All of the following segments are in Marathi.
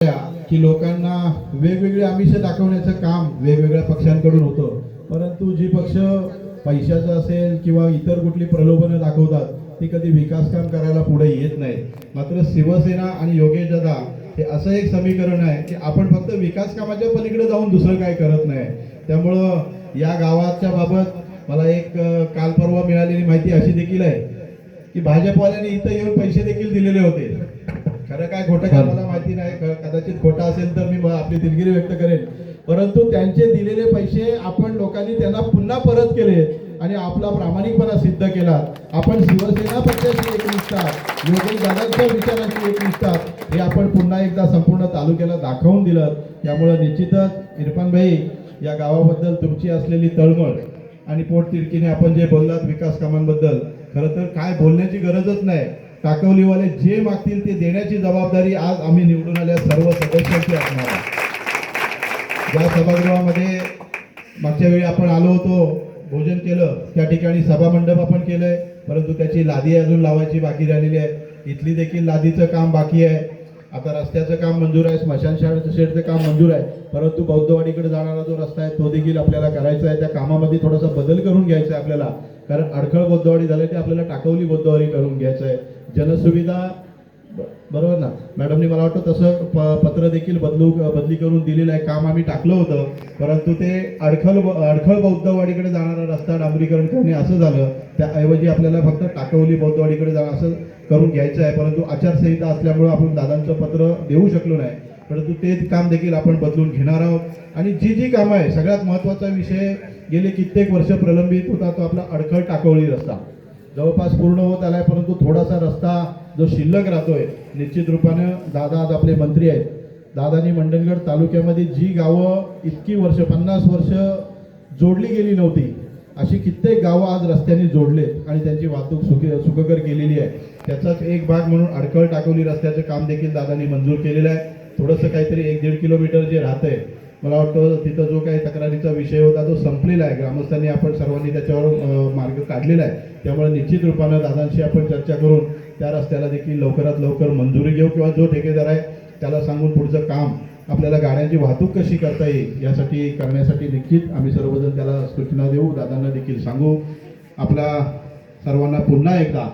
की लोकांना वेगवेगळे आमिष दाखवण्याचं काम वेगवेगळ्या पक्षांकडून होतं, परंतु जी पक्ष पैशाचं असेल किंवा इतर कुठली प्रलोभनं दाखवतात ती कधी विकास काम करायला पुढे येत नाही. मात्र शिवसेना आणि योगेश दादा हे असं एक समीकरण आहे की आपण फक्त विकास कामाच्या पलीकडे जाऊन दुसरं काय करत नाही. त्यामुळं या गावाच्या बाबत मला एक काल परवा मिळालेली माहिती अशी देखील आहे की भाजपवाल्यांनी इथं येऊन पैसे देखील दिलेले होते. खरं काय खोटं काय मला माहिती नाही, कदाचित खोटं असेल तर मी आपली दिलगिरी व्यक्त करेन, परंतु त्यांचे दिलेले पैसे आपण लोकांनी त्यांना पुन्हा परत केले आणि आपला प्रामाणिकपणा सिद्ध केला. आपण शिवसेना पक्षाची एकनिष्ठा, योगेश दादांच्या विचारांची एकनिष्ठा हे आपण पुन्हा एकदा संपूर्ण तालुक्याला दाखवून दिलं. त्यामुळे निश्चितच इरफान भाई या गावाबद्दल तुमची असलेली तळमळ आणि पोटतिडकीने आपण जे बोललात विकास कामांबद्दल, खरं तर काय बोलण्याची गरजच नाही. टाकवलीवाले जे मागतील ते देण्याची जबाबदारी आज आम्ही निवडून आल्या सर्व सदस्यांची असणार आहे. ज्या सभागृहामध्ये मागच्या वेळी आपण आलो होतो, भोजन केलं, त्या ठिकाणी सभामंडप आपण केलंय, परंतु त्याची लादी अजून लावायची बाकी राहिलेली आहे. इथली देखील लादीचं काम बाकी आहे. आता रस्त्याचं काम मंजूर आहे, स्मशान शेडचं काम मंजूर आहे, परंतु बौद्धवाडीकडे जाणारा जो रस्ता आहे तो देखील आपल्याला करायचा आहे. त्या कामामध्ये थोडासा बदल करून घ्यायचा आहे आपल्याला, कारण अडखळ बौद्धवाडी झाले ते आपल्याला टाकवली बौद्धवाडी करून घ्यायचं आहे. जनसुविधा बरोबर ना मॅडमनी, मला वाटतं तसं पत्र देखील बदली करून दिलेलं आहे. काम आम्ही टाकलं होतं, परंतु ते अडखळ बौद्धवाडीकडे जाणारा रस्ता डांबरीकरण करणे असं झालं. त्याऐवजी आपल्याला फक्त टाकवली बौद्धवाडीकडे जाणं असं करून घ्यायचं आहे. परंतु आचारसंहिता असल्यामुळे आपण दादांचं पत्र देऊ शकलो नाही, परंतु ते काम देखील आपण बदलून घेणार आहोत. आणि जी कामं आहे, सगळ्यात महत्त्वाचा विषय गेले कित्येक वर्ष प्रलंबित होता तो आपला अडखळ टाकवली रस्ता जवळपास पूर्ण होत आलाय, परंतु थोडासा रस्ता जो शिल्लक राहतोय, निश्चित रूपानं दादा आज आपले मंत्री आहेत. दादानी मंडणगड तालुक्यामध्ये जी गावं इतकी वर्ष 50 वर्ष जोडली गेली नव्हती, अशी कित्येक गावं आज रस्त्याने जोडलेत आणि त्यांची वाहतूक सुखकर केलेली आहे. त्याचाच एक भाग म्हणून अडखळ टाकवली रस्त्याचं काम देखील दादानी मंजूर केलेलं आहे. थोडंसं काहीतरी 1-1.5 किलोमीटर जे राहतंय, मला वाटतं तिथं जो काही तक्रारीचा विषय होता तो संपलेला आहे. ग्रामस्थांनी आपण सर्वांनी त्याच्यावर मार्ग काढलेला आहे. त्यामुळे निश्चित रूपानं दादांशी आपण चर्चा करून त्या रस्त्याला देखील लवकरात लवकर मंजुरी घेऊ किंवा जो ठेकेदार आहे त्याला सांगून पुढचं काम आपल्याला गाड्यांची वाहतूक कशी करता येईल यासाठी करण्यासाठी निश्चित आम्ही सर्वजण त्याला सूचना देऊ, दादांना देखील सांगू. आपल्या सर्वांना पुन्हा एकदा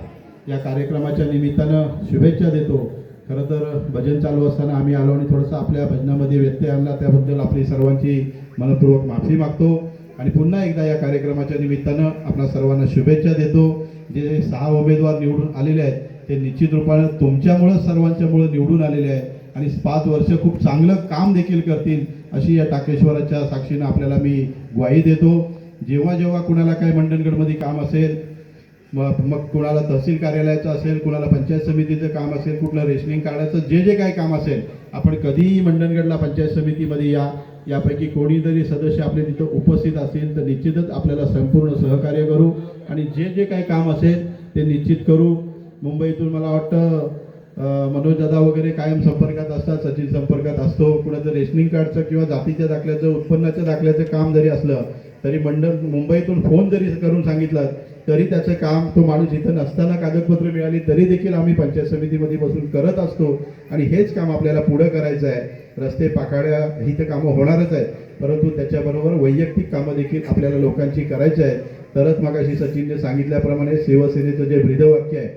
या कार्यक्रमाच्या निमित्तानं शुभेच्छा देतो. खरं तर भजन चालू असताना आम्ही आलो आणि थोडंसं आपल्या भजनामध्ये व्यत्यय आणला, त्याबद्दल आपली सर्वांची मनपूर्वक माफी मागतो आणि पुन्हा एकदा या कार्यक्रमाच्या निमित्तानं आपल्या सर्वांना शुभेच्छा देतो. जे 6 उमेदवार निवडून आलेले आहेत ते निश्चित रूपानं तुमच्यामुळं सर्वांच्यामुळं निवडून आलेले आहेत आणि 5 वर्ष खूप चांगलं काम देखील करतील अशी या टाकेश्वराच्या साक्षीनं आपल्याला मी ग्वाही देतो. जेव्हा कुणाला काय मंडणगडमध्ये काम असेल, मग कुणाला तहसील कार्यालयाचं असेल, कुणाला पंचायत समितीचं काम असेल, कुठलं रेशनिंग कार्डाचं जे काही काम असेल, आपण कधीही मंडणगडला पंचायत समितीमध्ये यापैकी कोणीतरी सदस्य आपले तिथं उपस्थित असतील तर निश्चितच आपल्याला संपूर्ण सहकार्य करू आणि जे काही काम असेल ते निश्चित करू. मुंबईतून मला वाटतं मनोज दादा वगैरे कायम संपर्कात असतात, सचिन संपर्कात असतो. कुणाचं रेशनिंग कार्डचं किंवा जातीच्या दाखल्याचं, उत्पन्नाच्या दाखल्याचं काम जरी असलं तरी मुंबईतून फोन जरी करून सांगितलं तरी त्याचं काम, तो माणूस इथं नसताना कागदपत्र मिळाली तरी देखील आम्ही पंचायत समितीमध्ये बसून करत असतो आणि हेच काम आपल्याला पुढं करायचं आहे. रस्ते पाकाड्या ही तर कामं होणारच आहेत, परंतु त्याच्याबरोबर वैयक्तिक कामं देखील आपल्याला लोकांची करायची आहेत. तरच मगाशी सचिनने सांगितल्याप्रमाणे शिवसेनेचं जे ब्रीदवाक्य आहे,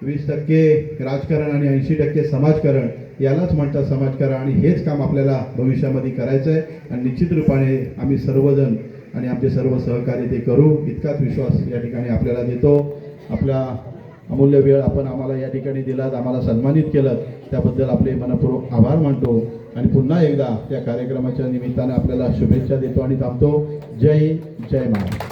20% राजकारण आणि 80% समाजकारण, यालाच म्हणतात समाजकारण आणि हेच काम आपल्याला भविष्यामध्ये करायचं आहे. आणि निश्चित रूपाने आम्ही सर्वजण आणि आमचे सर्व सहकारी ते करू इतकाच विश्वास या ठिकाणी आपल्याला देतो. आपला अमूल्य वेळ आपण आम्हाला या ठिकाणी दिलात, आम्हाला सन्मानित केलं, त्याबद्दल आपले मनपूर्वक आभार मानतो आणि पुन्हा एकदा त्या कार्यक्रमाच्या निमित्तानं आपल्याला शुभेच्छा देतो आणि थांबतो. जय महाराज.